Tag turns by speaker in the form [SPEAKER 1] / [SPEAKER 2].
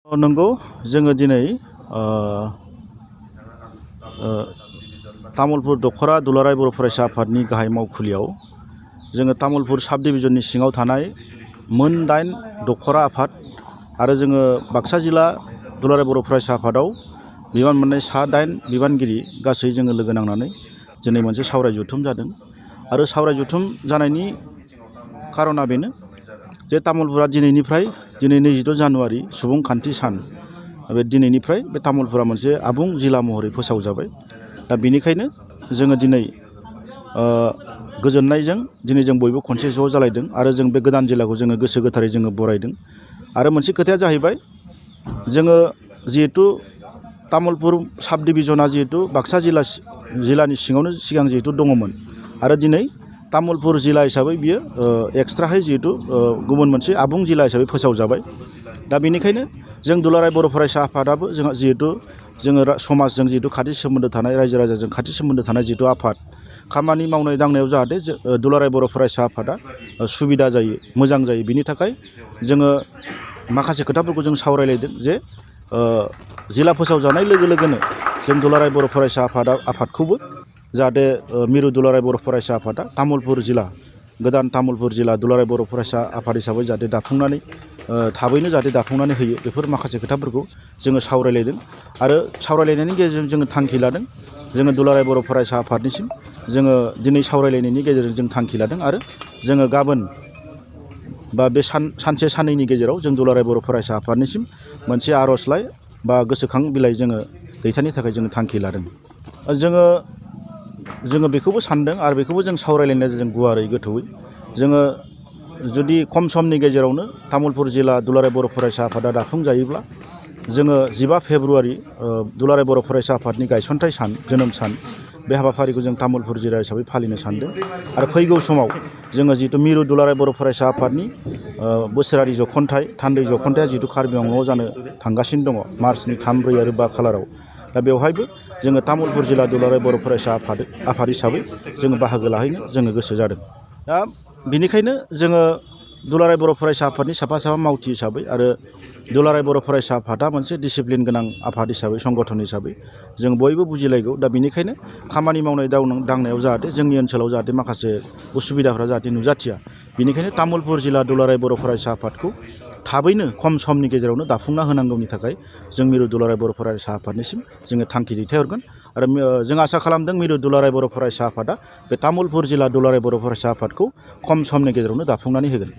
[SPEAKER 1] नंगौ जोङो दिनै तामुलपुर दखरा दुलाराय बर' फरायसा आफादनि गाहाय मावखुलियाव जोङो तामुलपुर साब डिभिजननि सिङाव थानाय मोन 8 दखरा आफाद आरो जोङो बाक्सा जिल्ला दुलाराय बर' फरायसा आफादाव बिबान मोननाय सा 8 बिबानगिरि गासै जोङो लोगो नांनानै दिनै मोनसे सावराय जथुम जादों आरो सावराय जथुम जानायनि खारना बेनो जे तामुलपुरा दिनै 22 जानुवारि सुबुंखान्थि सान बे दिनैनिफ्राय बे तामुलपुरा मोनसे आबुं जिल्ला महरै फोसावजाबाय दा बेनिखायनो जोङो दिनै गोजोननायजों दिनै जों बयबो खनसे ज' जालायदों आरो जों बे गोदान जिल्लाखौ जोङो गोसो गोथारै जोङो बरायदों आरो मोनसे खोथाया जाहैबाय जोङो जिहेतु तामुलपुर साब डिभिजना जिहेतु बाक्सा जिल्लानि सिङावनो सिगां जिहेतु दङमोन आरो दिनै तामुलपुर जिल्ला हिसाबै बियो एक्सट्राहै जिहेतु गुबुन मोनसे आबुं जिल्ला हिसाबै फोसावजाबाय दा बेनिखायनो जों दुलाराय बर' फरायसा आफादाबो जोंहा जिहेतु जोङो समाजजों जिहेतु खाथि सोमोन्दो थानाय रायजो राजाजों खाथि सोमोन्दो थानाय जिहेतु आफाद खामानि मावनाय दांनायाव जाहाथे दुलाराय बर' फरायसा आफादा सुबिदा जायो मोजां जायो बिनि थाखाय जोङो माखासे खोथाफोरखौ जों सावरायलायदों जे जिल्ला फोसावजानाय लोगो लोगोनो जों दुलाराय बर' फरायसा आफादखौबो जाहाथे मिरु दुलाराय बर' फरायसा आफादा तामुलपुर जिल्ला गोदान तामुलपुर जिल्ला दुलाराय बर' फरायसा आफाद हिसाबै जाहाथे दाफुंनानै थाबैनो जाहाथे दाफुंनानै होयो बेफोर माखासे खोथाफोरखौ जोङो सावरायलायदों आरो सावरायलायनायनि गेजेरजों जोङो थांखि लादों जोङो दुलाराय बर' फरायसा आफादनिसिम जोङो दिनै सावरायलायनायनि गेजेरजों जों थांखि लादों आरो जोङो गाबोन बा बे सानसे साननैनि गेजेराव जों दुलाराय बर' फरायसा आफादनिसिम मोनसे आर'जलाइ बा गोसोखां बिलाइ जोङो दैथायनो थाखाय जोङो थांखि लादों जोङो बेखौबो सानदों आरो बेखौबो जों सावरायलायनाय जों गुवारै गोथौयै जोङो जुदि खम समनि गेजेरावनो तामुलपुर जिल्ला दुलाराय बर' फरायसा आफादा दाफुंजायोब्ला जोङो 15 फेब्रुवारि दुलाराय बर' फरायसा आफादनि गायसनथाइ सान जोनोम सान बे हाबाफारिखौ जों तामुलपुर जिल्ला हिसाबै फालिनो सानदों आरो फैगौ समाव जोङो जिहेतु मिरु दुलाराय बर' फरायसा आफादनि बोसोरारि जखनथाइ थान्दै जखनथाइया जिहेतु कार्बि आंलंआव जानो थांगासिनो दङ मार्चनि 3, 4 आरो 5 खालाराव दा बेवहायबो जोङो तामुलपुर जिल्ला दुलाराय बर' फरायसा आफाद हिसाबै जोङो बाहागो लाहैनो जोङो गोसो जादों दा बेनिखायनो जोङो दुलाराय बर' फरायसा आफादनि साफा मावथि हिसाबै आरो दुलाराय बर' फरायसा आफादा मोनसे डिसिप्लिन गोनां आफाद हिसाबै संगठन हिसाबै जों बयबो बुजिलायगौ दा बेनिखायनो खामानि मावनाय दांनायाव जाहाथे जोंनि ओनसोलाव जाहाथे माखासे उसुबिदाफ्रा जाहाथे नुजाथिया बेनिखायनो तामुलपुर जिल्ला दुलाराय बर' फरायसा आफादखौ थाबैनो खम समनि गेजेरावनो दाफुंना होनांगौनि थाखाय जों मिरु दुलाराय बर' फरायसा आफादनिसिम जोङो थांखि दैथायहरगोन आरो जों आसा खालामदों मिरु दुलाराय बर' फरायसा आफादा बे तामुलपुर जिल्ला दुलाराय बर' फरायसा आफादखौ खम समनि गेजेरावनो दाफुंनानै होगोन।